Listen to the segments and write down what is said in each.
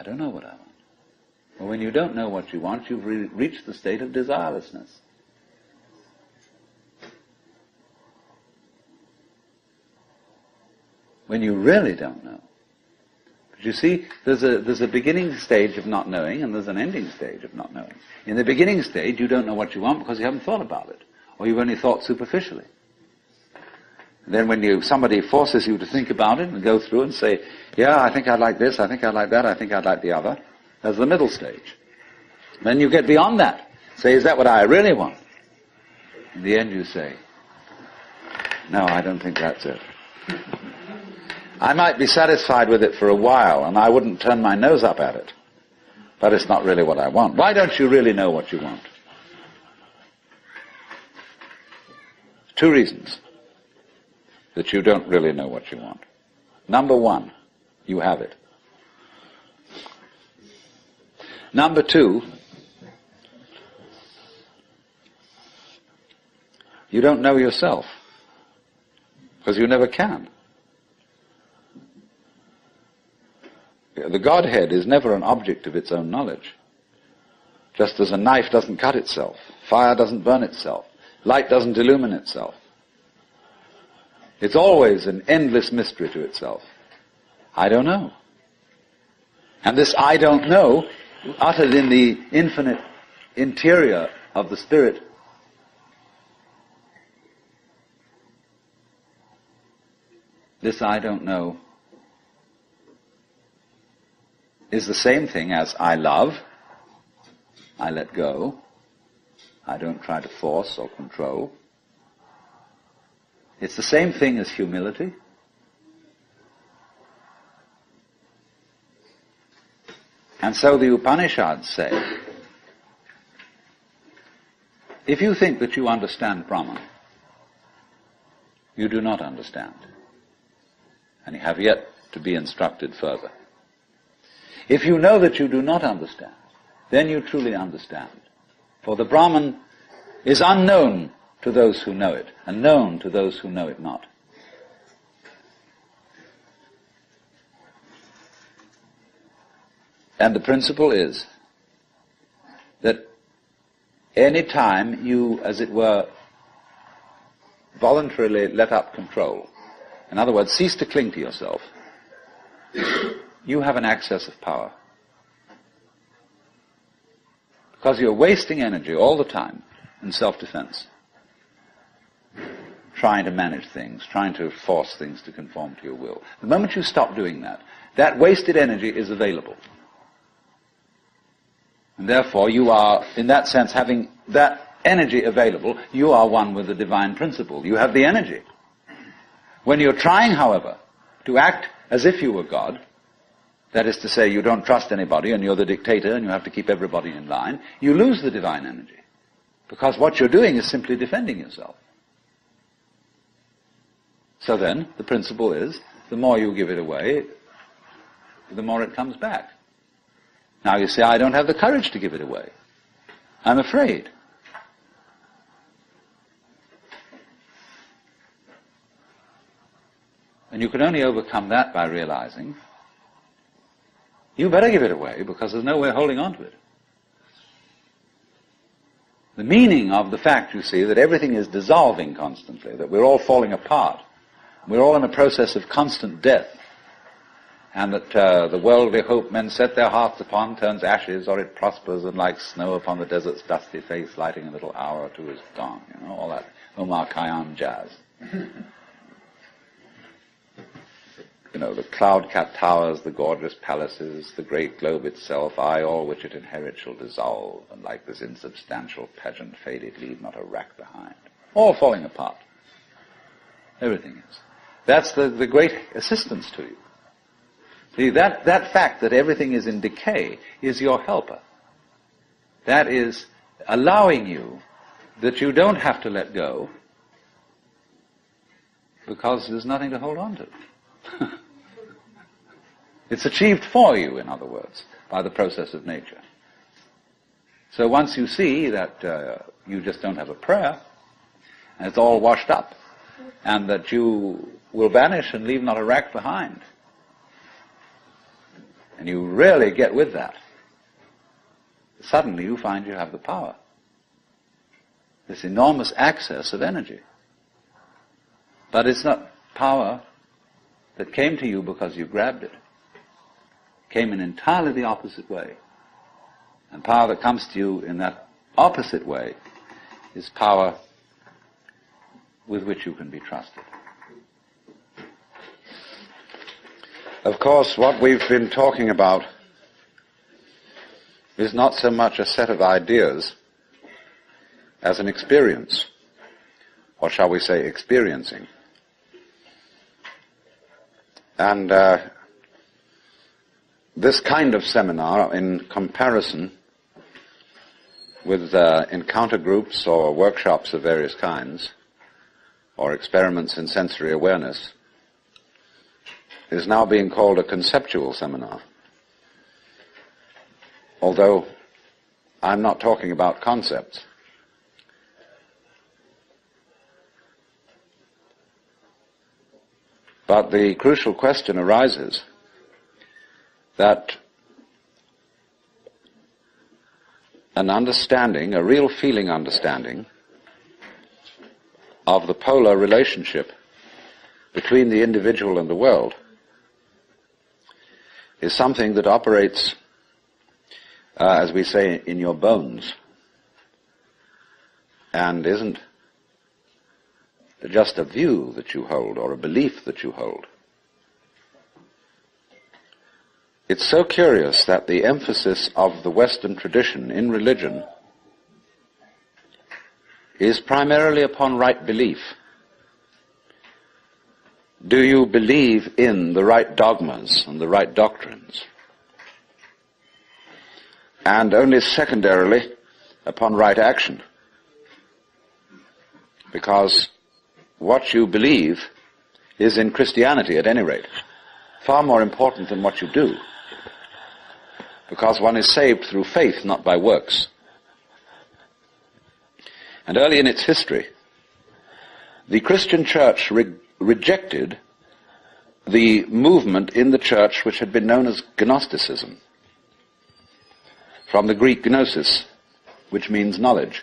don't know what I want. Well, when you don't know what you want, you've reached the state of desirelessness. When you really don't know. But you see, there's a beginning stage of not knowing, and there's an ending stage of not knowing. In the beginning stage, you don't know what you want because you haven't thought about it, or you've only thought superficially. And then when somebody forces you to think about it and go through and say, yeah, I think I'd like this, I think I'd like that, I think I'd like the other, there's the middle stage. Then you get beyond that. Say, is that what I really want? In the end you say, no, I don't think that's it. I might be satisfied with it for a while, and I wouldn't turn my nose up at it. But it's not really what I want. Why don't you really know what you want? 2 reasons that you don't really know what you want. Number 1, you have it. Number 2, you don't know yourself, because you never can. The Godhead is never an object of its own knowledge. Just as a knife doesn't cut itself, fire doesn't burn itself, light doesn't illumine itself. It's always an endless mystery to itself. I don't know. And this I don't know, uttered in the infinite interior of the Spirit, this I don't know is the same thing as I love, I let go, I don't try to force or control. It's the same thing as humility. And so the Upanishads say, if you think that you understand Brahman, you do not understand, and you have yet to be instructed further. If you know that you do not understand, then you truly understand. For the Brahman is unknown to those who know it, and known to those who know it not. And the principle is that any time you, as it were, voluntarily let up control, in other words, cease to cling to yourself, you have an access of power. Because you're wasting energy all the time in self-defense, trying to manage things, trying to force things to conform to your will. The moment you stop doing that, that wasted energy is available. And therefore you are, in that sense, having that energy available, you are one with the divine principle. You have the energy. When you're trying, however, to act as if you were God, that is to say, you don't trust anybody and you're the dictator and you have to keep everybody in line, you lose the divine energy. Because what you're doing is simply defending yourself. So then, the principle is, the more you give it away, the more it comes back. Now you say, I don't have the courage to give it away. I'm afraid. And you can only overcome that by realizing you better give it away because there's no way of holding on to it. The meaning of the fact, you see, that everything is dissolving constantly, that we're all falling apart, we're all in a process of constant death, and that the worldly hope men set their hearts upon turns ashes, or it prospers, and like snow upon the desert's dusty face, lighting a little hour or two is gone. You know, all that Omar Khayyam jazz. You know, the cloud-capped towers, the gorgeous palaces, the great globe itself, I, all which it inherits shall dissolve, and like this insubstantial pageant faded, leave not a rack behind. All falling apart. Everything is. That's the great assistance to you. See, that fact that everything is in decay is your helper. That is allowing you that you don't have to let go because there's nothing to hold on to. It's achieved for you, in other words, by the process of nature. So once you see that you just don't have a prayer, and it's all washed up, and that you will vanish and leave not a rack behind, and you really get with that, suddenly you find you have the power. This enormous access of energy. But it's not power that came to you because you grabbed it. It came in entirely the opposite way. And power that comes to you in that opposite way is power with which you can be trusted. Of course, what we've been talking about is not so much a set of ideas as an experience, or shall we say experiencing. And this kind of seminar, in comparison with encounter groups or workshops of various kinds, or experiments in sensory awareness, is now being called a conceptual seminar. Although I'm not talking about concepts. But the crucial question arises that an understanding, a real feeling understanding, of the polar relationship between the individual and the world is something that operates, as we say, in your bones, and isn't just a view that you hold or a belief that you hold. It's so curious that the emphasis of the Western tradition in religion is primarily upon right belief. Do you believe in the right dogmas and the right doctrines? And only secondarily upon right action. Because what you believe is, in Christianity at any rate, far more important than what you do. Because one is saved through faith, not by works. And early in its history, the Christian church rejected the movement in the church which had been known as Gnosticism, from the Greek gnosis, which means knowledge.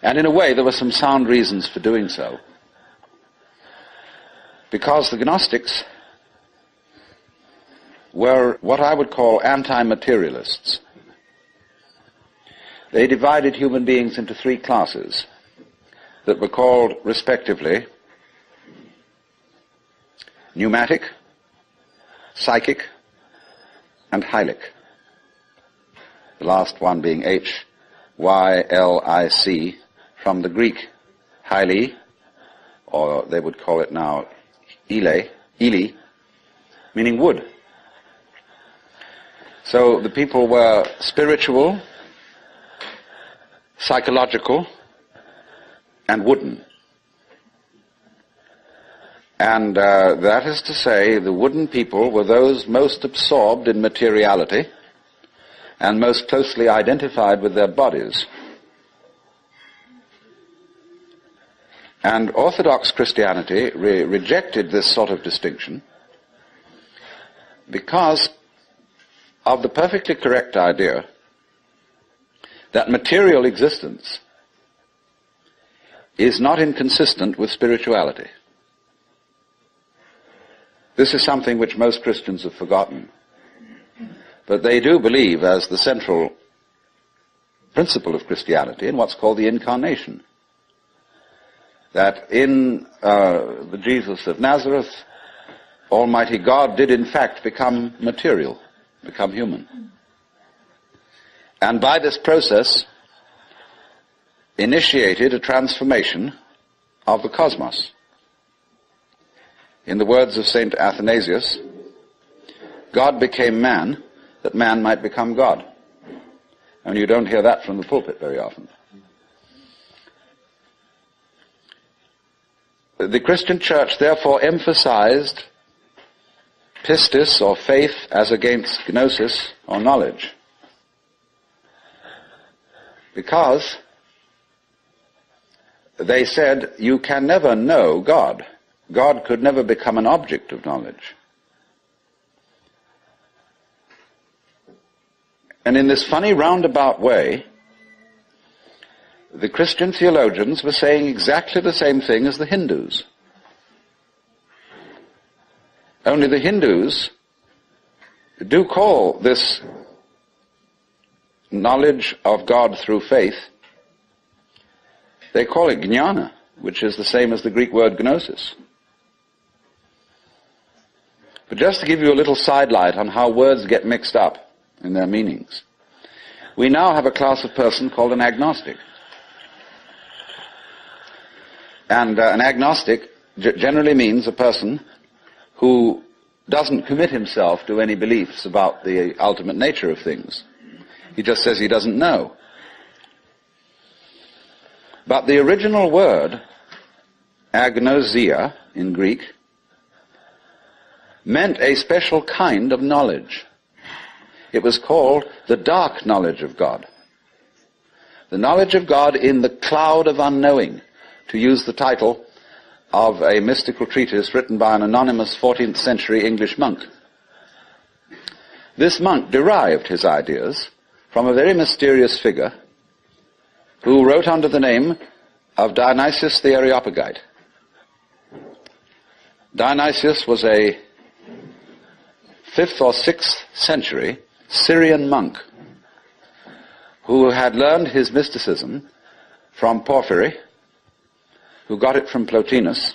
And in a way, there were some sound reasons for doing so. Because the Gnostics were what I would call anti-materialists. They divided human beings into three classes that were called, respectively, pneumatic, psychic, and hylic. The last one being H-Y-L-I-C, from the Greek hyli, or they would call it now ile, meaning wood. So the people were spiritual, psychological, and wooden. And that is to say, the wooden people were those most absorbed in materiality and most closely identified with their bodies. And Orthodox Christianity rejected this sort of distinction because of the perfectly correct idea that material existence is not inconsistent with spirituality. This is something which most Christians have forgotten. But they do believe as the central principle of Christianity in what's called the incarnation. That in the Jesus of Nazareth, Almighty God did in fact become material, become human. And by this process initiated a transformation of the cosmos. In the words of St. Athanasius, God became man that man might become God. And you don't hear that from the pulpit very often. The Christian church therefore emphasized pistis, or faith, as against gnosis, or knowledge. Because they said you can never know God. God could never become an object of knowledge. And in this funny roundabout way, the Christian theologians were saying exactly the same thing as the Hindus. Only the Hindus do call this knowledge of God through faith, they call it jnana, which is the same as the Greek word gnosis. But just to give you a little sidelight on how words get mixed up in their meanings, we now have a class of person called an agnostic. And an agnostic generally means a person who doesn't commit himself to any beliefs about the ultimate nature of things. He just says he doesn't know. But the original word, agnosia in Greek, meant a special kind of knowledge. It was called the dark knowledge of God. The knowledge of God in the cloud of unknowing, to use the title of a mystical treatise written by an anonymous 14th century English monk. This monk derived his ideas from a very mysterious figure who wrote under the name of Dionysius the Areopagite. Dionysius was a 5th or 6th century Syrian monk who had learned his mysticism from Porphyry, who got it from Plotinus,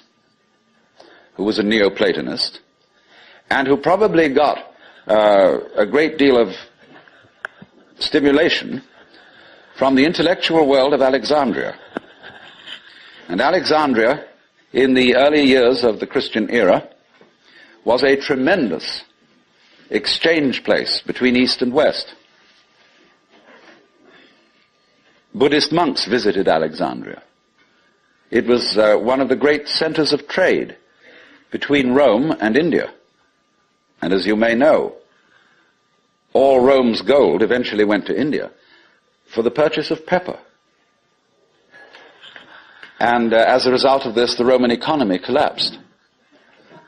who was a Neoplatonist, and who probably got a great deal of stimulation from the intellectual world of Alexandria. And Alexandria, in the early years of the Christian era, was a tremendous exchange place between East and West. Buddhist monks visited Alexandria. It was one of the great centers of trade between Rome and India. And as you may know, all Rome's gold eventually went to India for the purchase of pepper. And as a result of this, the Roman economy collapsed.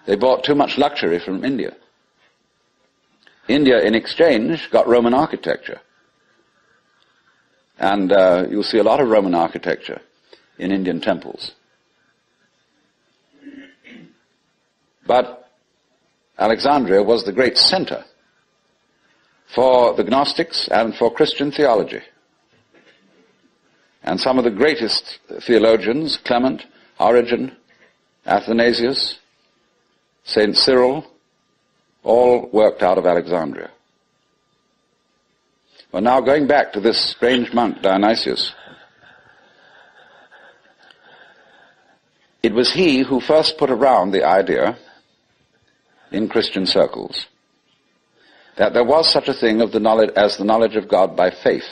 They bought too much luxury from India. India, in exchange, got Roman architecture. And you'll see a lot of Roman architecture in Indian temples. But Alexandria was the great center for the Gnostics and for Christian theology. And some of the greatest theologians, Clement, Origen, Athanasius, St. Cyril, all worked out of Alexandria. Well, now going back to this strange monk, Dionysius, it was he who first put around the idea in Christian circles that there was such a thing of the knowledge as the knowledge of God by faith,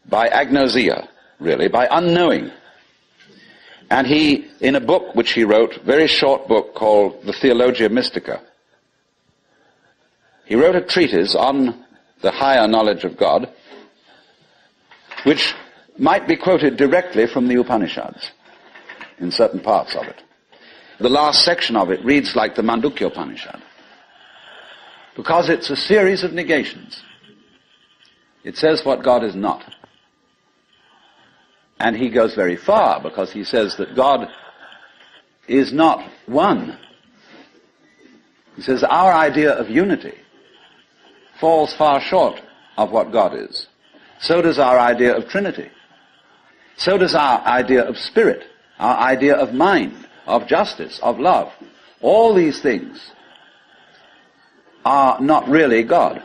by agnosia, really, by unknowing. And he, in a book which he wrote, a very short book called the Theologia Mystica, he wrote a treatise on the higher knowledge of God, which might be quoted directly from the Upanishads in certain parts of it. The last section of it reads like the Mandukya Upanishad, because it's a series of negations. It says what God is not. And he goes very far, because he says that God is not one. He says our idea of unity falls far short of what God is. So does our idea of Trinity. So does our idea of spirit, our idea of mind, of justice, of love. All these things are not really God.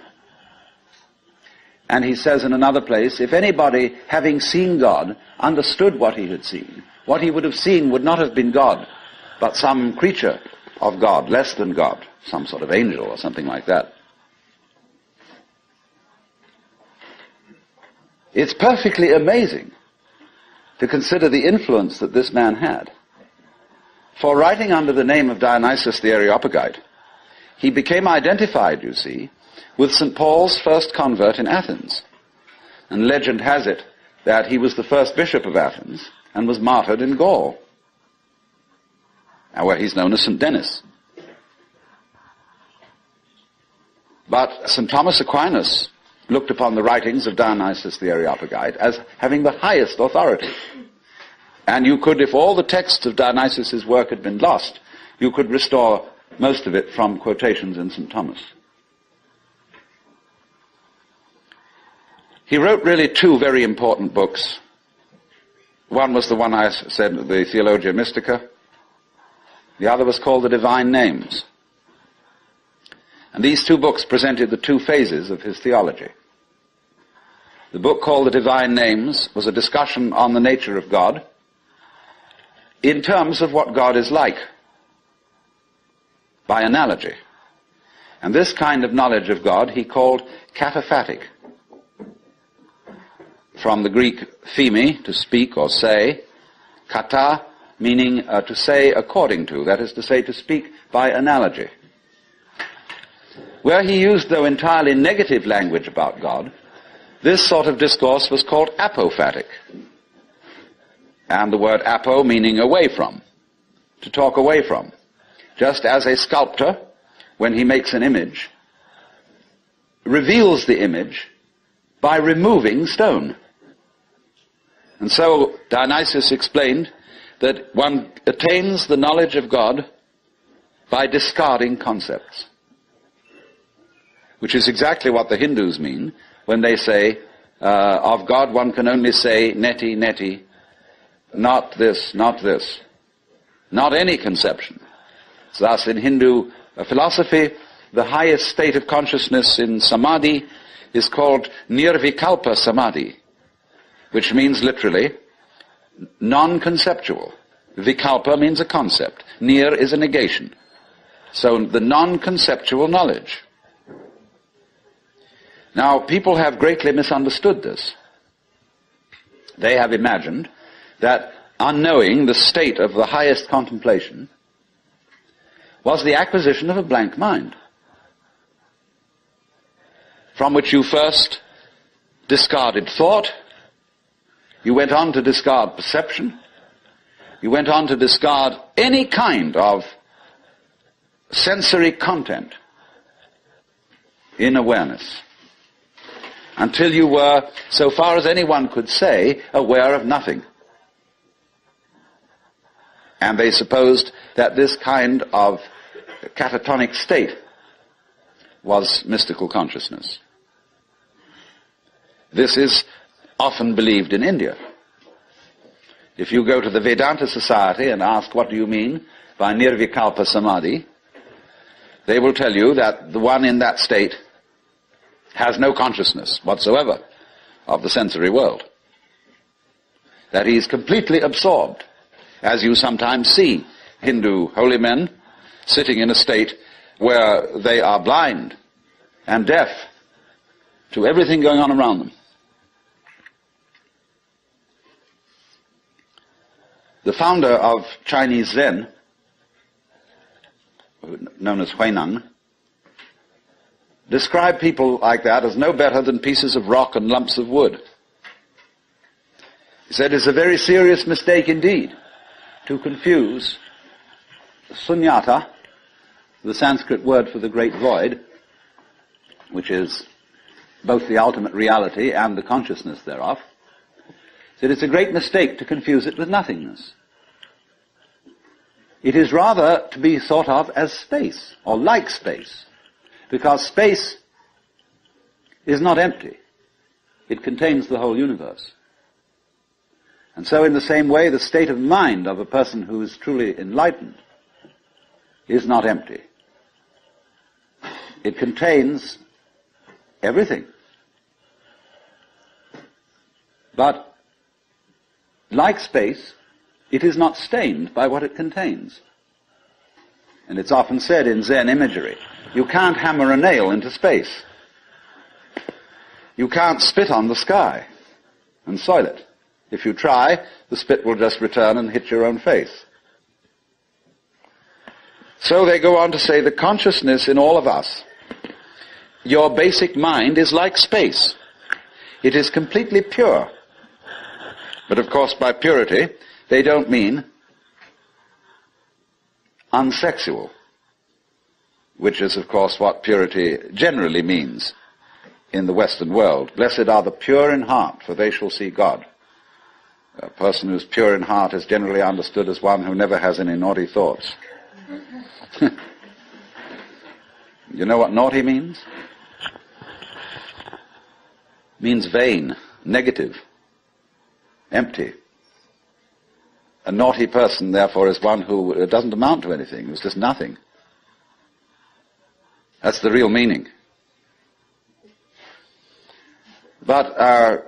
And he says in another place, if anybody, having seen God, understood what he had seen, what he would have seen would not have been God, but some creature of God, less than God, some sort of angel or something like that. It's perfectly amazing to consider the influence that this man had. For writing under the name of Dionysius the Areopagite, he became identified, you see, with St. Paul's first convert in Athens. And legend has it that he was the first bishop of Athens and was martyred in Gaul, where he's known as St. Denis. But St. Thomas Aquinas looked upon the writings of Dionysius the Areopagite as having the highest authority. And you could, if all the texts of Dionysius' work had been lost, you could restore most of it from quotations in St. Thomas. He wrote really two very important books. One was the one I said, the Theologia Mystica. The other was called The Divine Names. And these two books presented the two phases of his theology. The book called The Divine Names was a discussion on the nature of God in terms of what God is like, by analogy. And this kind of knowledge of God he called kataphatic. From the Greek theme, to speak or say, kata, meaning to say according to, that is to say, to speak by analogy. Where he used, though, entirely negative language about God, this sort of discourse was called apophatic. And the word apo meaning away from, to talk away from. Just as a sculptor, when he makes an image, reveals the image by removing stone. And so Dionysius explained that one attains the knowledge of God by discarding concepts, which is exactly what the Hindus mean when they say, of God one can only say neti, neti, not this, not this, not any conception. Thus in Hindu philosophy, the highest state of consciousness in samadhi is called nirvikalpa samadhi, which means literally non-conceptual. Vikalpa means a concept. Nir is a negation. So the non-conceptual knowledge. Now, people have greatly misunderstood this. They have imagined that unknowing, the state of the highest contemplation, was the acquisition of a blank mind, from which you first discarded thought, you went on to discard perception, you went on to discard any kind of sensory content in awareness, until you were, so far as anyone could say, aware of nothing. And they supposed that this kind of catatonic state was mystical consciousness. This is often believed in India. If you go to the Vedanta Society and ask, what do you mean by nirvikalpa samadhi, they will tell you that the one in that state has no consciousness whatsoever of the sensory world. That he is completely absorbed, as you sometimes see Hindu holy men sitting in a state where they are blind and deaf to everything going on around them. The founder of Chinese Zen, known as Huineng, described people like that as no better than pieces of rock and lumps of wood. He said it's a very serious mistake indeed to confuse sunyata, the Sanskrit word for the great void, which is both the ultimate reality and the consciousness thereof. He said it's a great mistake to confuse it with nothingness. It is rather to be thought of as space, or like space, because space is not empty. It contains the whole universe. And so in the same way, the state of mind of a person who is truly enlightened is not empty. It contains everything. But like space, it is not stained by what it contains. And it's often said in Zen imagery, you can't hammer a nail into space. You can't spit on the sky and soil it. If you try, the spit will just return and hit your own face. So they go on to say the consciousness in all of us, your basic mind is like space. It is completely pure. But of course by purity, they don't mean unsexual. which is, of course, what purity generally means in the Western world. Blessed are the pure in heart, for they shall see God. A person who's pure in heart is generally understood as one who never has any naughty thoughts. You know what naughty means? It means vain, negative, empty. A naughty person, therefore, is one who doesn't amount to anything, who's just nothing. That's the real meaning. But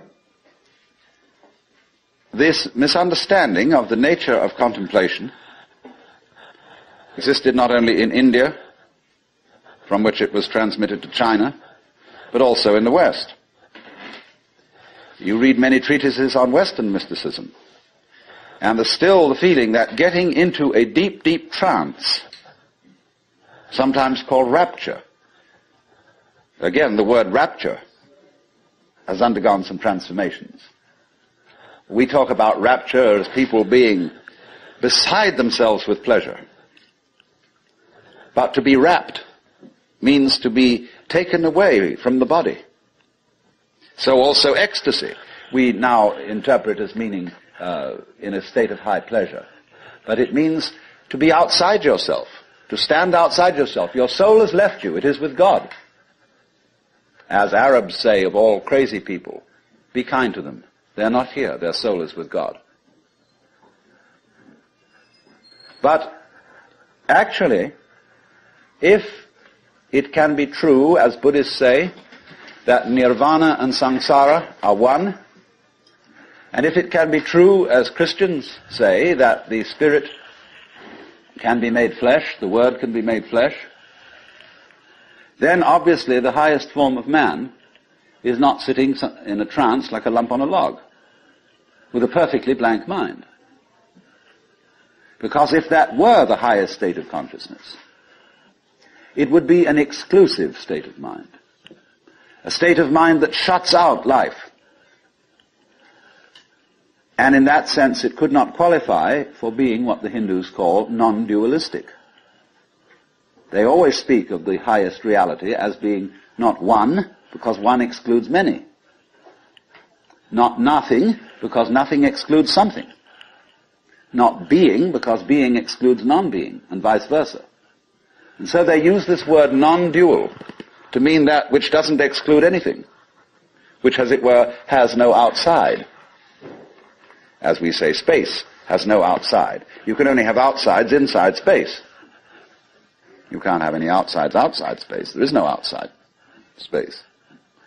this misunderstanding of the nature of contemplation existed not only in India, from which it was transmitted to China, but also in the West. You read many treatises on Western mysticism, and there's still the feeling that getting into a deep, deep trance, sometimes called rapture. Again, the word rapture has undergone some transformations. We talk about rapture as people being beside themselves with pleasure. But to be rapt means to be taken away from the body. So also ecstasy, we now interpret as meaning in a state of high pleasure. But it means to be outside yourself, to stand outside yourself. Your soul has left you, it is with God. As Arabs say of all crazy people, be kind to them. They're not here, their soul is with God. But actually, if it can be true, as Buddhists say, that nirvana and samsara are one, and if it can be true, as Christians say, that the spirit can be made flesh, the word can be made flesh, then obviously the highest form of man is not sitting in a trance like a lump on a log, with a perfectly blank mind. Because if that were the highest state of consciousness, it would be an exclusive state of mind. A state of mind that shuts out life. And in that sense it could not qualify for being what the Hindus call non-dualistic. They always speak of the highest reality as being not one, because one excludes many. Not nothing, because nothing excludes something. Not being, because being excludes non-being, and vice versa. And so they use this word non-dual to mean that which doesn't exclude anything, which, as it were, has no outside. As we say, space has no outside. You can only have outsides inside space. You can't have any outsides outside space. There is no outside space,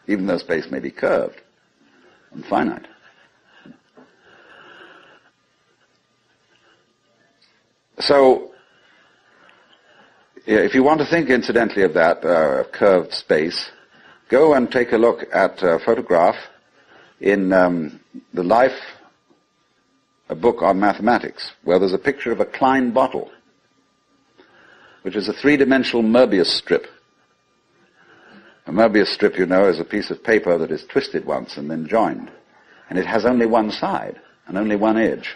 even though space may be curved and finite. So, if you want to think incidentally of that curved space, go and take a look at a photograph in the Life, a book on mathematics, where there's a picture of a Klein bottle, which is a three-dimensional Möbius strip. A Möbius strip, you know, is a piece of paper that is twisted once and then joined. And it has only one side and only one edge.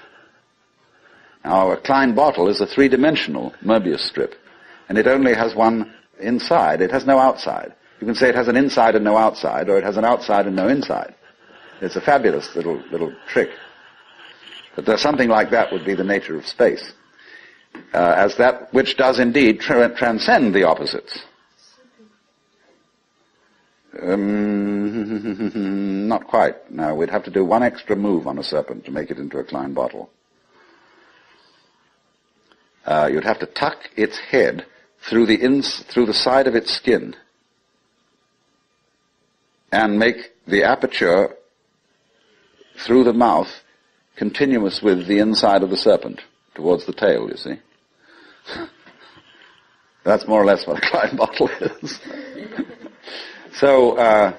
Now, a Klein bottle is a three-dimensional Möbius strip, and it only has one inside. It has no outside. You can say it has an inside and no outside, or it has an outside and no inside. It's a fabulous little trick. But something like that would be the nature of space, as that which does indeed transcend the opposites. Not quite. No, we'd have to do one extra move on a serpent to make it into a Klein bottle. You'd have to tuck its head through the side of its skin and make the aperture through the mouth continuous with the inside of the serpent towards the tail, you see. That's more or less what a Klein bottle is. So,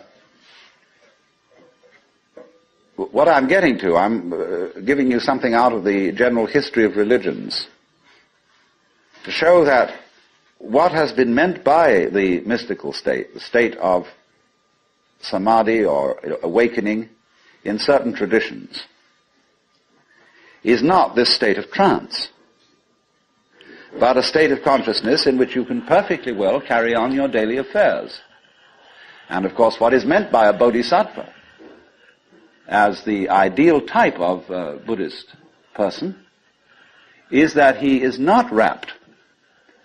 what I'm getting to, I'm giving you something out of the general history of religions to show that what has been meant by the mystical state, the state of samadhi or awakening in certain traditions, is not this state of trance. but a state of consciousness in which you can perfectly well carry on your daily affairs. And of course, what is meant by a bodhisattva as the ideal type of Buddhist person is that he is not wrapped,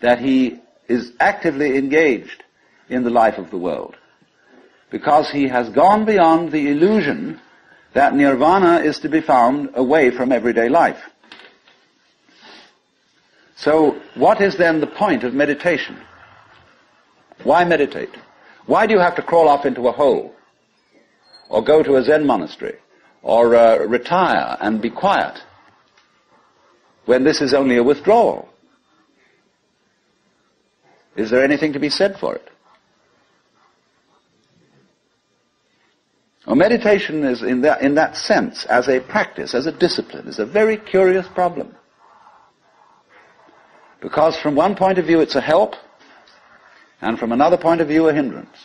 that he is actively engaged in the life of the world, because he has gone beyond the illusion that nirvana is to be found away from everyday life. So what is then the point of meditation? Why meditate? Why do you have to crawl off into a hole, or go to a Zen monastery, or retire and be quiet, when this is only a withdrawal? Is there anything to be said for it? Well, meditation is, in that sense, as a practice, as a discipline, is a very curious problem. Because from one point of view it's a help, and from another point of view a hindrance.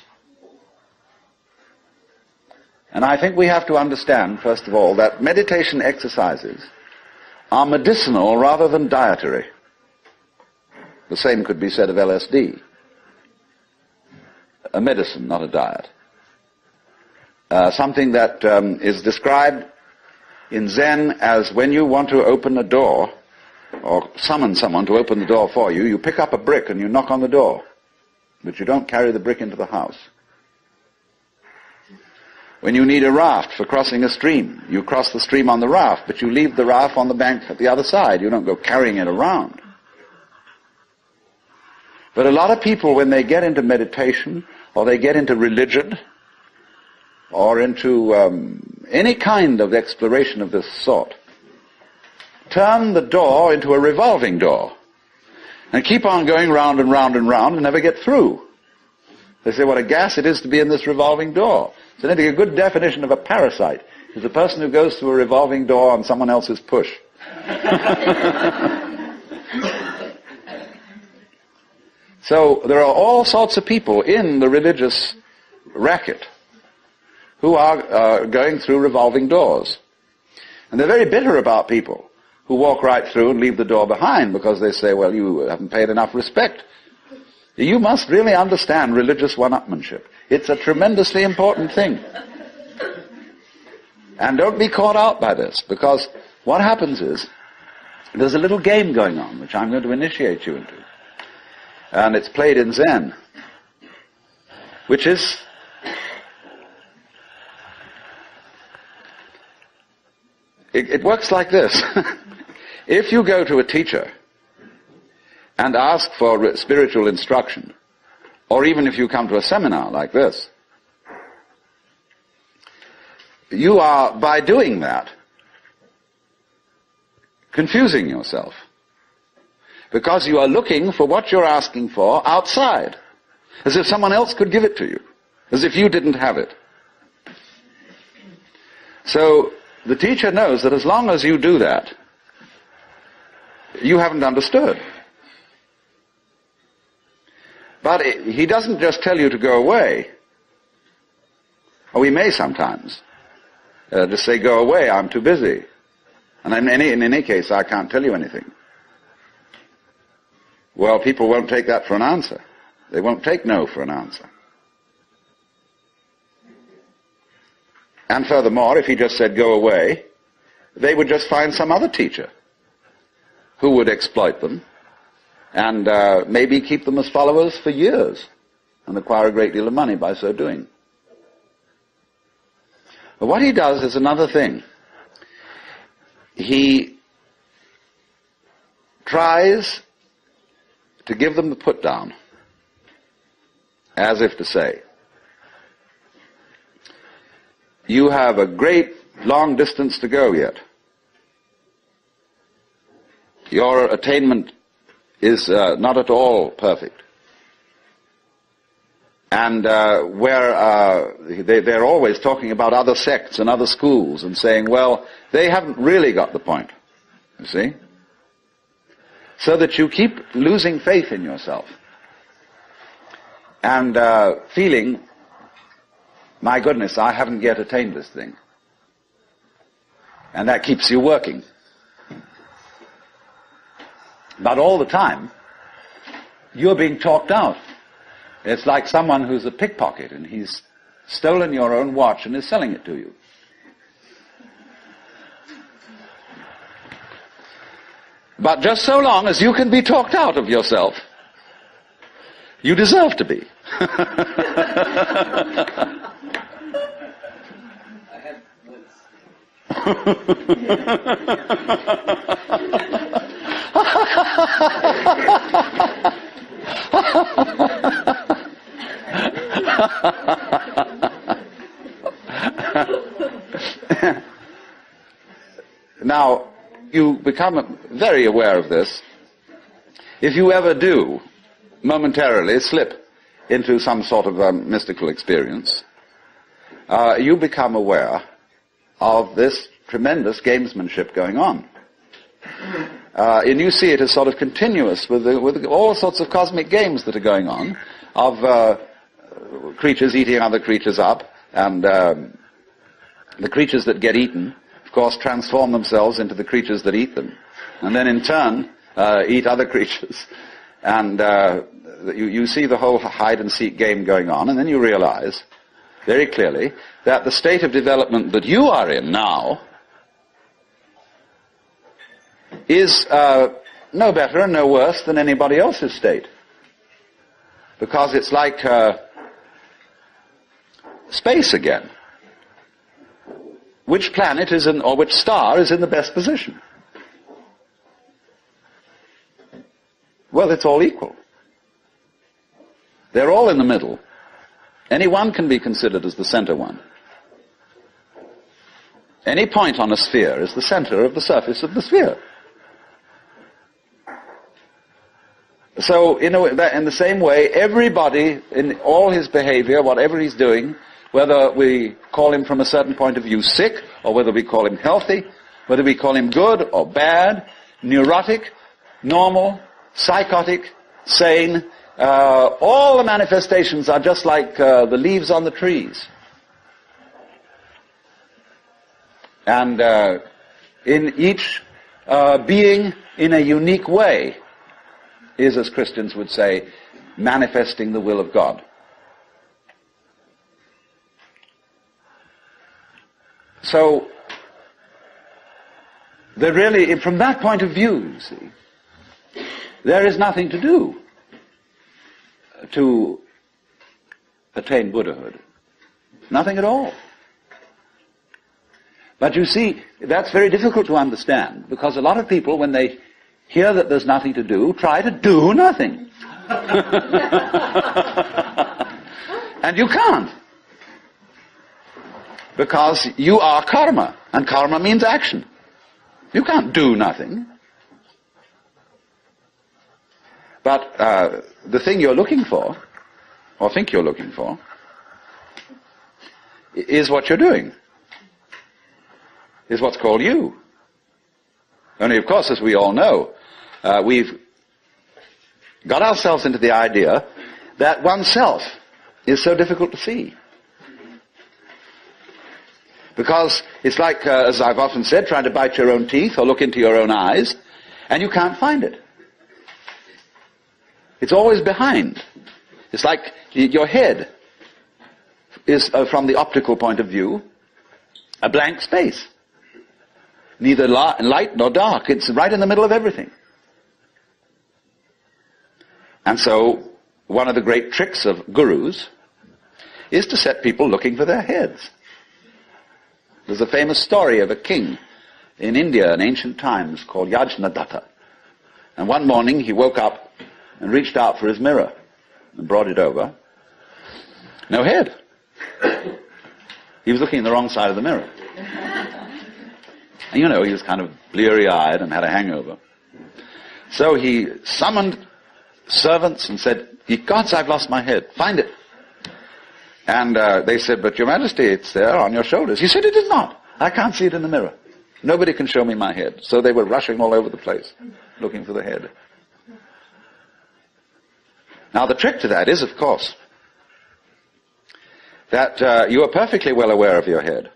And I think we have to understand, first of all, that meditation exercises are medicinal rather than dietary. The same could be said of LSD. A medicine, not a diet. Something that is described in Zen as when you want to open a door, or summon someone to open the door for you, you pick up a brick and you knock on the door, but you don't carry the brick into the house. When you need a raft for crossing a stream, you cross the stream on the raft, but you leave the raft on the bank at the other side. You don't go carrying it around. But a lot of people, when they get into meditation, or they get into religion, or into any kind of exploration of this sort, turn the door into a revolving door and keep on going round and round and round and never get through. They say, what a gas it is to be in this revolving door. So I think a good definition of a parasite is the person who goes through a revolving door on someone else's push. So there are all sorts of people in the religious racket who are going through revolving doors. And they're very bitter about people who walk right through and leave the door behind, because they say, well, you haven't paid enough respect. You must really understand religious one-upmanship. It's a tremendously important thing. And don't be caught out by this, because what happens is, there's a little game going on, which I'm going to initiate you into. And it's played in Zen, which is, it works like this. If you go to a teacher and ask for spiritual instruction, or even if you come to a seminar like this, you are, by doing that, confusing yourself. Because you are looking for what you're asking for outside, as if someone else could give it to you, as if you didn't have it. So the teacher knows that as long as you do that, you haven't understood. But he doesn't just tell you to go away. Or he may sometimes just say, go away, I'm too busy. And in any case, I can't tell you anything. Well, people won't take that for an answer. They won't take no for an answer. And furthermore, if he just said, go away, they would just find some other teacher who would exploit them and maybe keep them as followers for years and acquire a great deal of money by so doing. But what he does is another thing. He tries to give them the put down, as if to say, you have a great long distance to go yet. Your attainment is not at all perfect. And they're always talking about other sects and other schools and saying, well, they haven't really got the point, you see? So that you keep losing faith in yourself and feeling, my goodness, I haven't yet attained this thing. And that keeps you working. But all the time, you're being talked out. It's like someone who's a pickpocket and he's stolen your own watch and is selling it to you. But just so long as you can be talked out of yourself, you deserve to be. Now, you become very aware of this if you ever do momentarily slip into some sort of mystical experience. You become aware of this tremendous gamesmanship going on. And you see it as sort of continuous with all sorts of cosmic games that are going on, of creatures eating other creatures up, and the creatures that get eaten, of course, transform themselves into the creatures that eat them, and then in turn eat other creatures. And you see the whole hide-and-seek game going on, and then you realize very clearly that the state of development that you are in now is no better and no worse than anybody else's state. Because it's like space again. Which planet is in, or which star is in the best position? Well, it's all equal. They're all in the middle. Any one can be considered as the center one. Any point on a sphere is the center of the surface of the sphere. So, in the same way, everybody, in all his behavior, whatever he's doing, whether we call him from a certain point of view sick, or whether we call him healthy, whether we call him good or bad, neurotic, normal, psychotic, sane, all the manifestations are just like the leaves on the trees. And in each being in a unique way is, as Christians would say, manifesting the will of God. So, there really, from that point of view, you see, there is nothing to do to attain Buddhahood. Nothing at all. But you see, that's very difficult to understand, because a lot of people, when they hear that there's nothing to do, try to do nothing. And you can't. Because you are karma, and karma means action. You can't do nothing. But the thing you're looking for, or think you're looking for, is what you're doing. Is what's called you. Only, of course, as we all know, we've got ourselves into the idea that oneself is so difficult to see. Because it's like, as I've often said, trying to bite your own teeth or look into your own eyes, and you can't find it. It's always behind. It's like your head is, from the optical point of view, a blank space. Neither light nor dark. It's right in the middle of everything. And so, one of the great tricks of gurus is to set people looking for their heads. There's a famous story of a king in India in ancient times called Yajnadatta. And one morning he woke up and reached out for his mirror and brought it over. No head. He was looking in the wrong side of the mirror. And you know, he was kind of bleary-eyed and had a hangover. So he summoned servants and said, "Ye gods, I've lost my head. Find it." And they said, "But Your Majesty, it's there on your shoulders." He said, "It is not. I can't see it in the mirror. Nobody can show me my head." So they were rushing all over the place, looking for the head. Now the trick to that is, of course, that you are perfectly well aware of your head,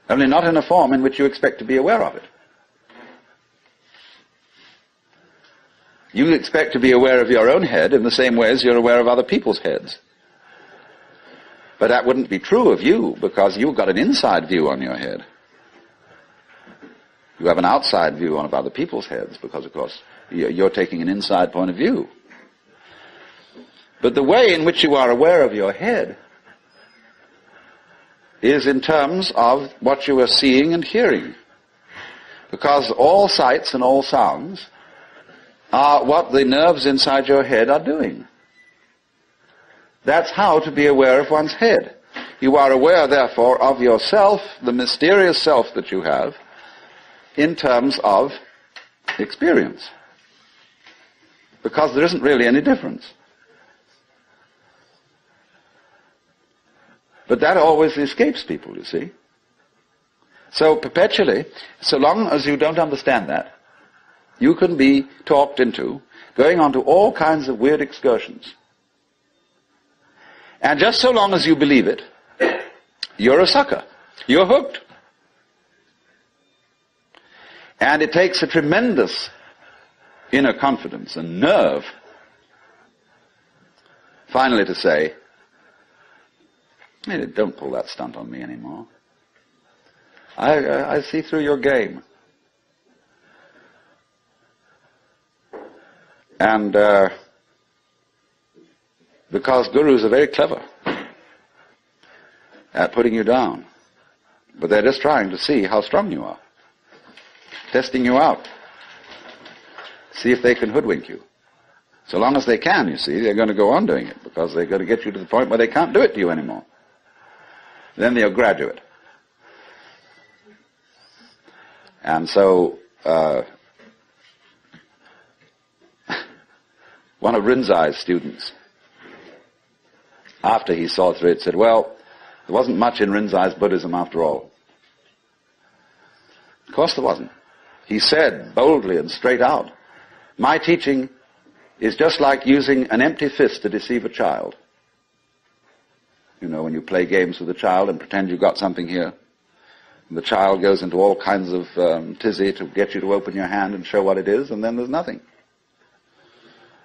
only not in a form in which you expect to be aware of it. You expect to be aware of your own head in the same way as you're aware of other people's heads. But that wouldn't be true of you, because you've got an inside view on your head. You have an outside view on other people's heads, because, of course, you're taking an inside point of view. But the way in which you are aware of your head is in terms of what you are seeing and hearing. Because all sights and all sounds are what the nerves inside your head are doing. That's how to be aware of one's head. You are aware, therefore, of yourself, the mysterious self that you have, in terms of experience. Because there isn't really any difference. But that always escapes people, you see. So perpetually, so long as you don't understand that, you can be talked into going on to all kinds of weird excursions. And just so long as you believe it, you're a sucker. You're hooked. And it takes a tremendous inner confidence and nerve finally to say, hey, don't pull that stunt on me anymore. I see through your game. And because gurus are very clever at putting you down. But they're just trying to see how strong you are. Testing you out. See if they can hoodwink you. So long as they can, you see, they're going to go on doing it, because they're going to get you to the point where they can't do it to you anymore. Then they'll graduate. And so, one of Rinzai's students, after he saw through it, said, well, there wasn't much in Rinzai's Buddhism after all. Of course there wasn't. He said boldly and straight out, my teaching is just like using an empty fist to deceive a child. You know, when you play games with a child and pretend you've got something here, and the child goes into all kinds of tizzy to get you to open your hand and show what it is, and then there's nothing.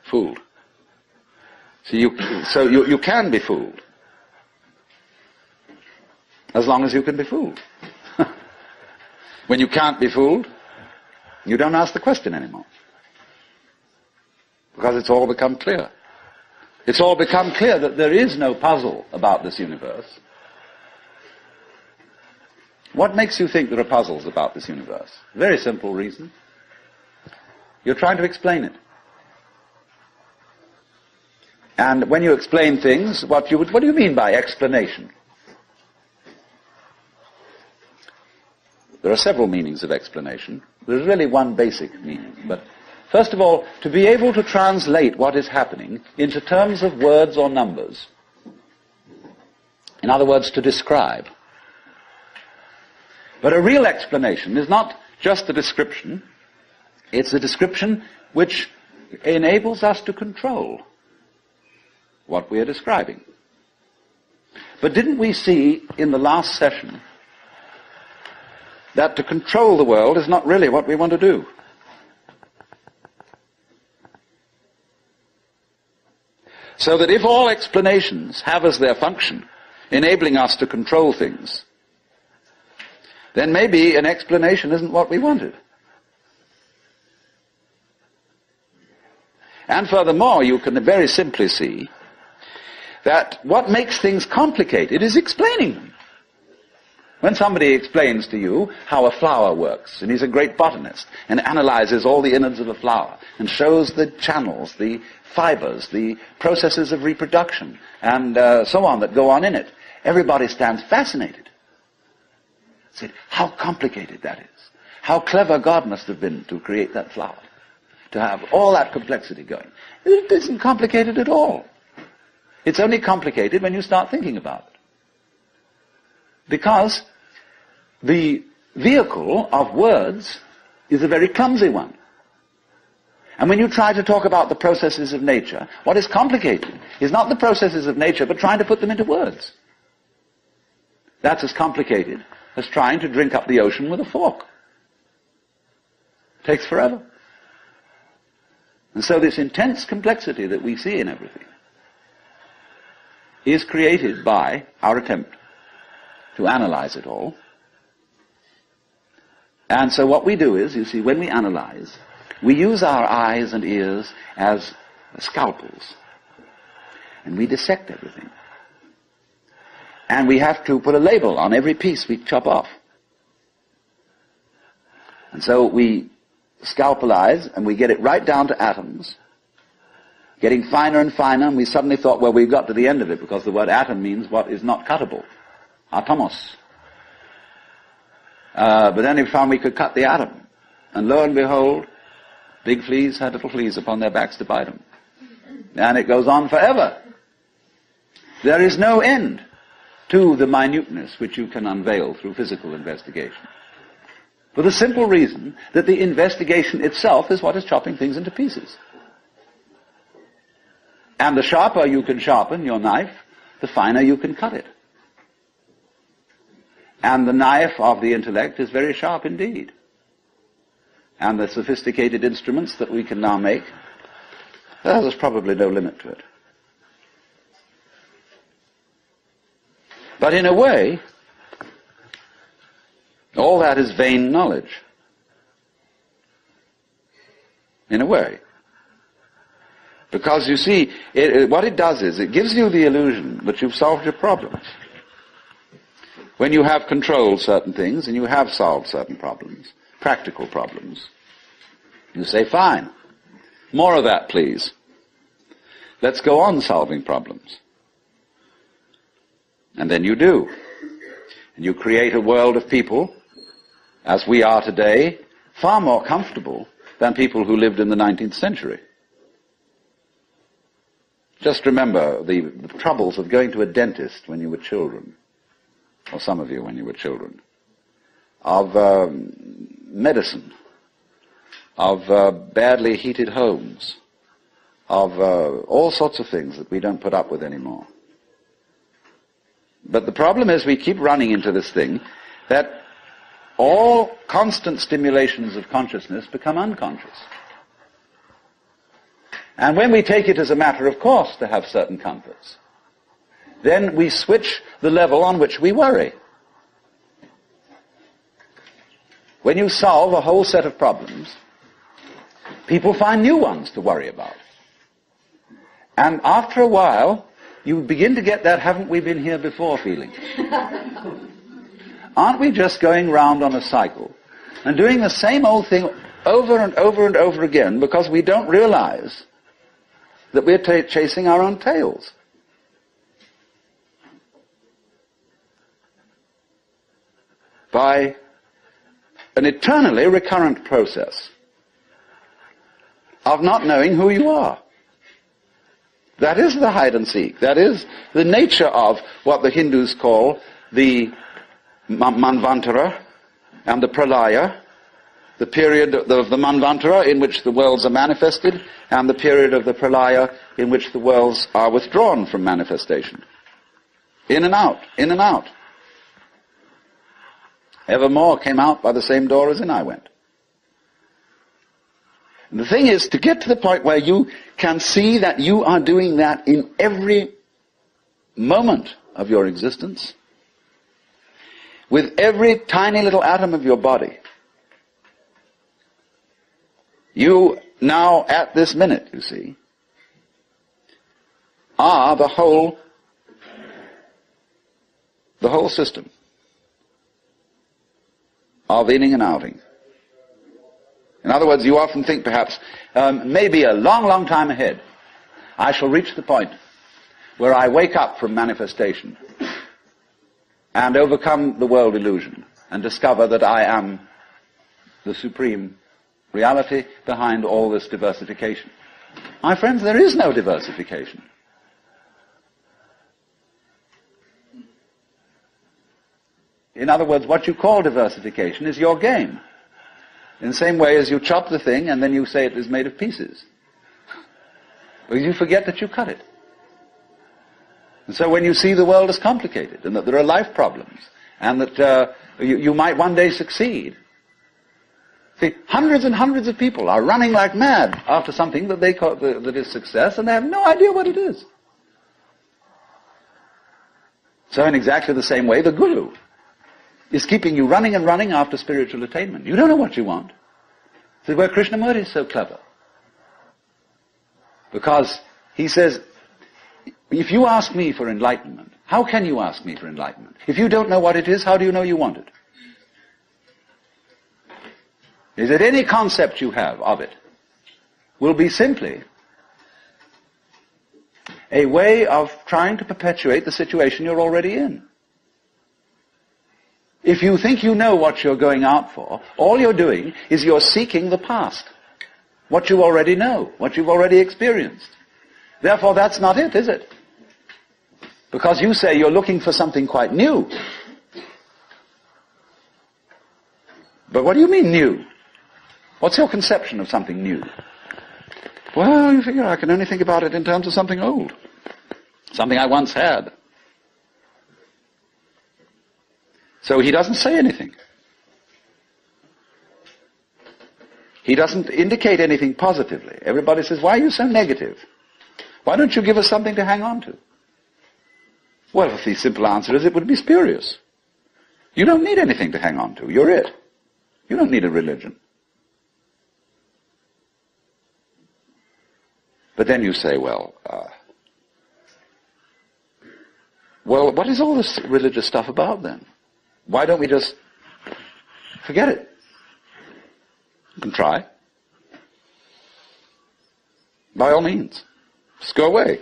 Fooled. So you can be fooled. As long as you can be fooled. When you can't be fooled, you don't ask the question anymore. Because it's all become clear. It's all become clear that there is no puzzle about this universe. What makes you think there are puzzles about this universe? Very simple reason. You're trying to explain it. And when you explain things, what do you mean by explanation? There are several meanings of explanation. There's really one basic meaning. But first of all, to be able to translate what is happening into terms of words or numbers. In other words, to describe. But a real explanation is not just a description. It's a description which enables us to control what we are describing. But didn't we see in the last session that to control the world is not really what we want to do? So that if all explanations have as their function enabling us to control things, then maybe an explanation isn't what we wanted. And furthermore, you can very simply see that what makes things complicated is explaining them. When somebody explains to you how a flower works, and he's a great botanist, and analyzes all the innards of a flower, and shows the channels, the fibers, the processes of reproduction, and so on that go on in it, everybody stands fascinated. Said, how complicated that is. How clever God must have been to create that flower, to have all that complexity going. It isn't complicated at all. It's only complicated when you start thinking about it. Because the vehicle of words is a very clumsy one. And when you try to talk about the processes of nature, what is complicated is not the processes of nature, but trying to put them into words. That's as complicated as trying to drink up the ocean with a fork. It takes forever. And so this intense complexity that we see in everything is created by our attempt to analyze it all. And so what we do is, you see, when we analyze, we use our eyes and ears as scalpels. And we dissect everything. And we have to put a label on every piece we chop off. And so we scalpelize, and we get it right down to atoms, getting finer and finer, and we suddenly thought, well, we've got to the end of it, because the word atom means what is not cuttable. Atomos. But then we found we could cut the atom. And lo and behold, big fleas had little fleas upon their backs to bite them. And it goes on forever. There is no end to the minuteness which you can unveil through physical investigation. For the simple reason that the investigation itself is what is chopping things into pieces. And the sharper you can sharpen your knife, the finer you can cut it. And the knife of the intellect is very sharp indeed. And the sophisticated instruments that we can now make, well, there's probably no limit to it. But in a way, all that is vain knowledge. In a way. Because you see, what it does is, it gives you the illusion that you've solved your problems. When you have controlled certain things, and you have solved certain problems, practical problems, you say, fine, more of that, please. Let's go on solving problems. And then you do. And you create a world of people, as we are today, far more comfortable than people who lived in the 19th century. Just remember the troubles of going to a dentist when you were children, or some of you when you were children, of medicine, of badly heated homes, of all sorts of things that we don't put up with anymore. But the problem is we keep running into this thing that all constant stimulations of consciousness become unconscious. And when we take it as a matter of course to have certain comforts, then we switch the level on which we worry. When you solve a whole set of problems, people find new ones to worry about. And after a while, you begin to get that haven't we been here before feeling. Aren't we just going round on a cycle and doing the same old thing over and over and over again because we don't realize that we're chasing our own tails? By an eternally recurrent process of not knowing who you are. That is the hide and seek. That is the nature of what the Hindus call the Manvantara and the Pralaya, the period of the Manvantara in which the worlds are manifested, and the period of the Pralaya in which the worlds are withdrawn from manifestation. In and out, in and out. Evermore came out by the same door as in I went. And the thing is, to get to the point where you can see that you are doing that in every moment of your existence, with every tiny little atom of your body, you now, at this minute, you see, are the whole system of inning and outing. In other words, you often think perhaps, maybe a long, long time ahead, I shall reach the point where I wake up from manifestation and overcome the world illusion and discover that I am the supreme reality behind all this diversification. My friends, there is no diversification. In other words, what you call diversification is your game. In the same way as you chop the thing and then you say it is made of pieces. Because you forget that you cut it. And so when you see the world as complicated and that there are life problems and that you might one day succeed, See, hundreds and hundreds of people are running like mad after something that they call that is success, and they have no idea what it is. So in exactly the same way, the guru is keeping you running and running after spiritual attainment. You don't know what you want. See, where Krishnamurti is so clever. Because he says, if you ask me for enlightenment, how can you ask me for enlightenment? If you don't know what it is, how do you know you want it? Is that any concept you have of it will be simply a way of trying to perpetuate the situation you're already in. If you think you know what you're going out for, all you're doing is you're seeking the past, what you already know, what you've already experienced. Therefore, that's not it, is it? Because you say you're looking for something quite new. But what do you mean new? What's your conception of something new? Well, you figure I can only think about it in terms of something old. Something I once had. So he doesn't say anything. He doesn't indicate anything positively. Everybody says, why are you so negative? Why don't you give us something to hang on to? Well, if the simple answer is it would be spurious. You don't need anything to hang on to. You're it. You don't need a religion. But then you say, well, what is all this religious stuff about then? Why don't we just forget it? You can try. By all means. Just go away.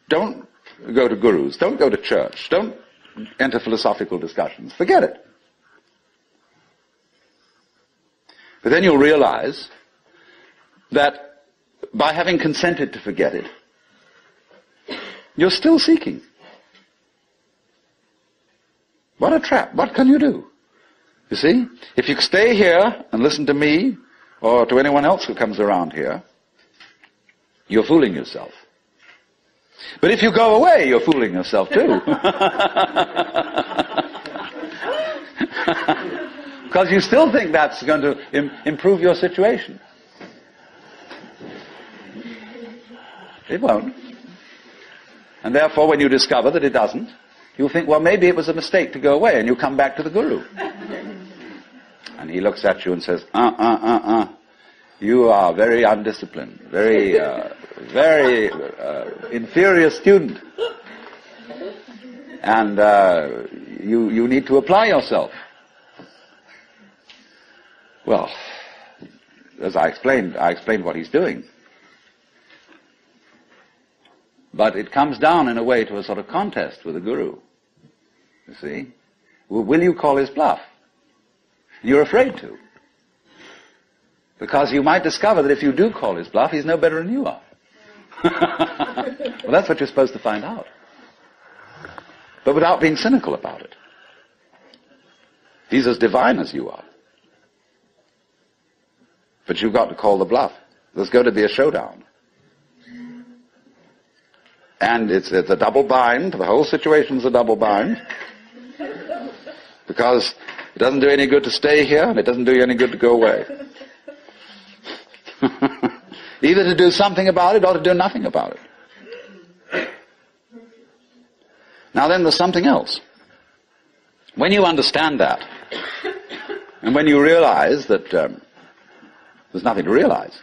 Don't go to gurus. Don't go to church. Don't enter philosophical discussions. Forget it. But then you'll realize that by having consented to forget it, you're still seeking. What a trap. What can you do? You see, if you stay here and listen to me or to anyone else who comes around here, you're fooling yourself. But if you go away, you're fooling yourself too. Because you still think that's going to improve your situation. It won't. And therefore, when you discover that it doesn't, you'll think, well, maybe it was a mistake to go away, and you come back to the guru. And he looks at you and says, you are very undisciplined, very inferior student. And you need to apply yourself. Well, as I explained what he's doing. But it comes down in a way to a sort of contest with the guru. You see? Will you call his bluff? You're afraid to. Because you might discover that if you do call his bluff, he's no better than you are. Well, that's what you're supposed to find out. But without being cynical about it. He's as divine as you are. But you've got to call the bluff. There's going to be a showdown. And it's a double bind. The whole situation's a double bind. Because it doesn't do any good to stay here, and it doesn't do you any good to go away. Either to do something about it or to do nothing about it. Now then, there's something else. When you understand that, and when you realize that there's nothing to realize,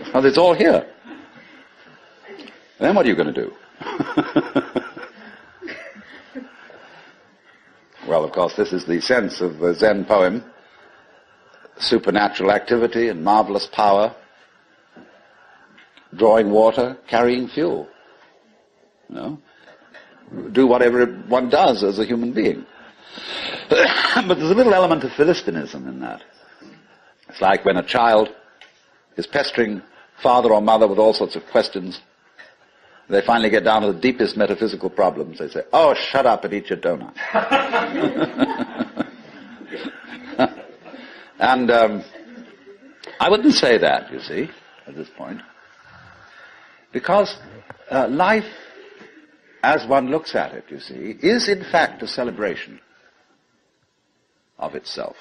because it's all here, then what are you going to do? Well, of course, this is the sense of the Zen poem. Supernatural activity and marvelous power. Drawing water, carrying fuel. You know? Do whatever one does as a human being. But there's a little element of Philistinism in that. It's like when a child is pestering father or mother with all sorts of questions. They finally get down to the deepest metaphysical problems. They say, oh, shut up and eat your donut. And I wouldn't say that, you see, at this point. Because life, as one looks at it, you see, is in fact a celebration of itself.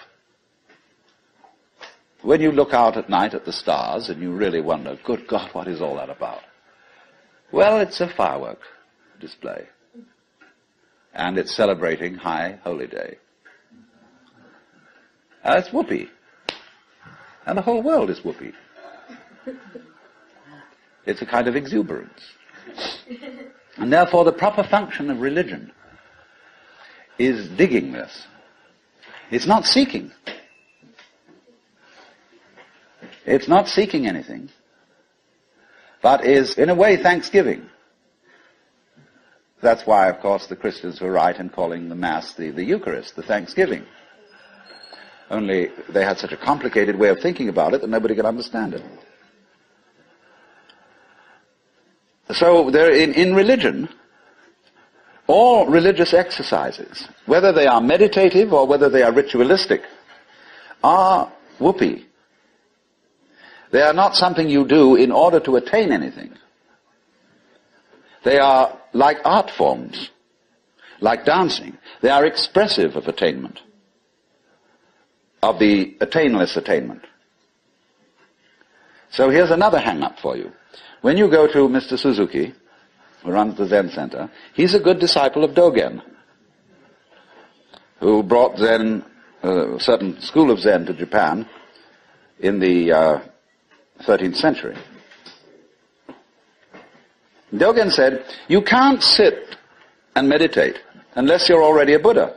when you look out at night at the stars and you really wonder, good God, what is all that about? Well, it's a firework display. And it's celebrating High Holy Day. It's whoopee. And the whole world is whoopee. It's a kind of exuberance. And therefore the proper function of religion is digging this. It's not seeking. It's not seeking anything, but is, in a way, thanksgiving. That's why, of course, the Christians were right in calling the Mass the Eucharist, the thanksgiving. Only they had such a complicated way of thinking about it that nobody could understand it. So in religion, all religious exercises, whether they are meditative or whether they are ritualistic, are whoopee. They are not something you do in order to attain anything. They are like art forms, like dancing. They are expressive of attainment, of the attainless attainment. So here's another hang-up for you. When you go to Mr. Suzuki, who runs the Zen Center, he's a good disciple of Dogen, who brought Zen, a certain school of Zen to Japan in the 13th century. Dogen said, you can't sit and meditate unless you're already a Buddha.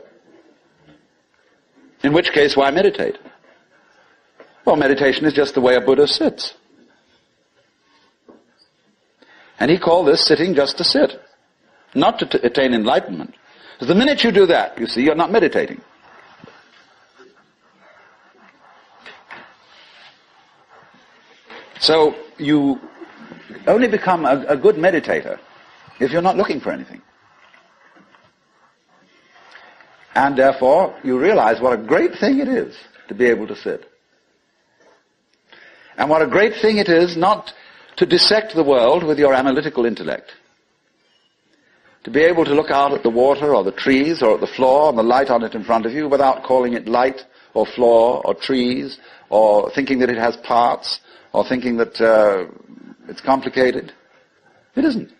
In which case, why meditate? Well, meditation is just the way a Buddha sits. And he called this sitting just to sit, not to attain enlightenment. Because the minute you do that, you see, you're not meditating. So you only become a good meditator if you're not looking for anything. And therefore, you realize what a great thing it is to be able to sit. And what a great thing it is not to dissect the world with your analytical intellect. To be able to look out at the water or the trees or at the floor and the light on it in front of you without calling it light or floor or trees or thinking that it has parts or thinking that it's complicated. It isn't.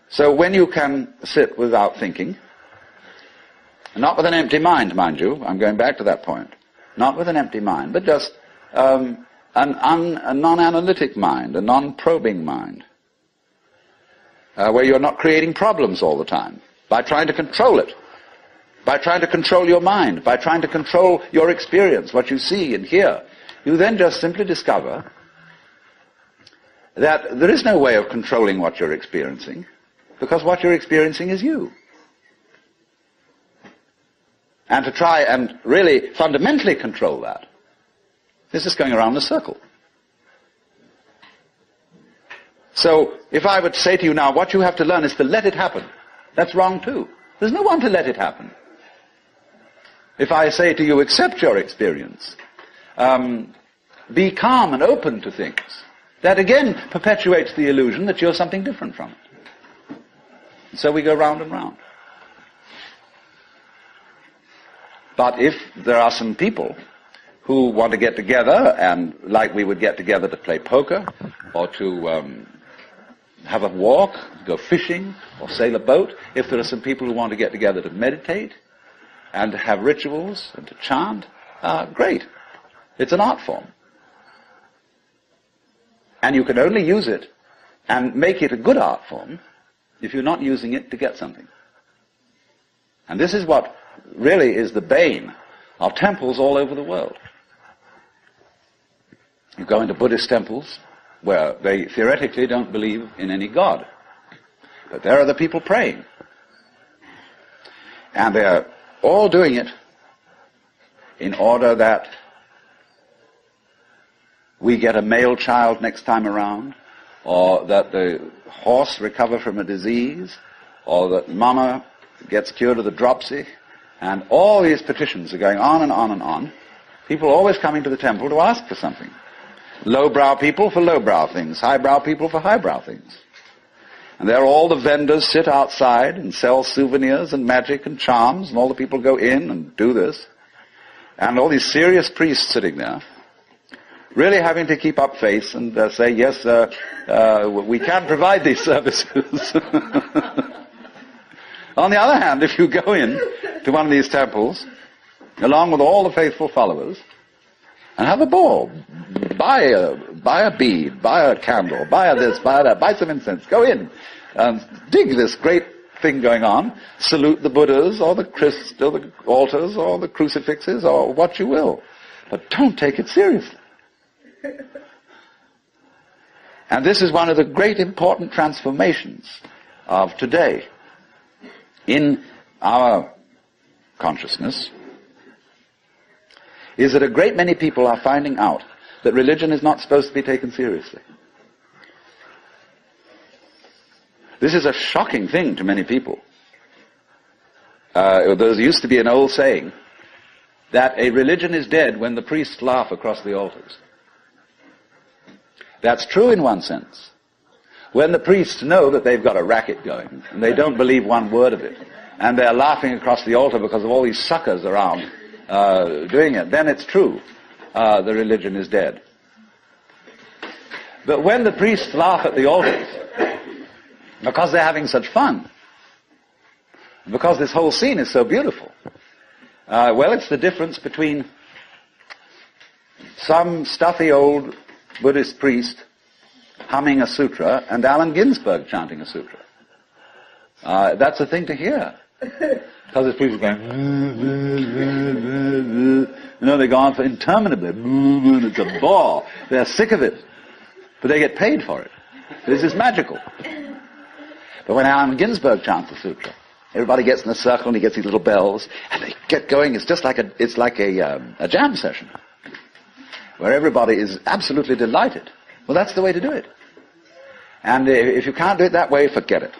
So when you can sit without thinking, not with an empty mind, mind you, I'm going back to that point, not with an empty mind, but just a non-analytic mind, a non-probing mind, where you're not creating problems all the time by trying to control it, by trying to control your mind, by trying to control your experience, what you see and hear. You then just simply discover that there is no way of controlling what you're experiencing, because what you're experiencing is you. And to try and really fundamentally control that is just going around in a circle. So if I would say to you now, what you have to learn is to let it happen, that's wrong too. There's no one to let it happen. If I say to you, accept your experience, be calm and open to things, that again perpetuates the illusion that you're something different from it. And so we go round and round. But if there are some people who want to get together, and like we would get together to play poker, or to have a walk, go fishing, or sail a boat, if there are some people who want to get together to meditate, and to have rituals, and to chant, great. It's an art form. And you can only use it and make it a good art form if you're not using it to get something. And this is what really is the bane of temples all over the world. You go into Buddhist temples where they theoretically don't believe in any God. But there are the people praying. And they're all doing it in order that we get a male child next time around, or that the horse recover from a disease, or that mama gets cured of the dropsy. And all these petitions are going on and on and on. People always coming to the temple to ask for something. Lowbrow people for lowbrow things, highbrow people for highbrow things. And there all the vendors sit outside and sell souvenirs and magic and charms, and all the people go in and do this. And all these serious priests sitting there, really having to keep up face and say, yes, we can provide these services. On the other hand, if you go in to one of these temples, along with all the faithful followers, and have a ball, buy a bead, buy a candle, buy this, buy that, buy some incense, go in, and dig this great thing going on, salute the Buddhas, or the altars, or the crucifixes, or what you will. But don't take it seriously. And this is one of the great important transformations of today in our consciousness, is that a great many people are finding out that religion is not supposed to be taken seriously. This is a shocking thing to many people. There used to be an old saying that a religion is dead when the priests laugh across the altars. That's true in one sense. When the priests know that they've got a racket going, and they don't believe one word of it, and they're laughing across the altar because of all these suckers around doing it, then it's true. The religion is dead. But when the priests laugh at the altars, because they're having such fun, because this whole scene is so beautiful, well, it's the difference between some stuffy old Buddhist priest humming a sutra and Allen Ginsberg chanting a sutra. That's a thing to hear. Because there's people going, they go on for interminably. It's a bore. They're sick of it. But they get paid for it. This is magical. But when Allen Ginsberg chants the sutra, everybody gets in a circle and he gets these little bells, and they get going. It's just like a jam session, where everybody is absolutely delighted. Well, that's the way to do it. And if you can't do it that way, forget it.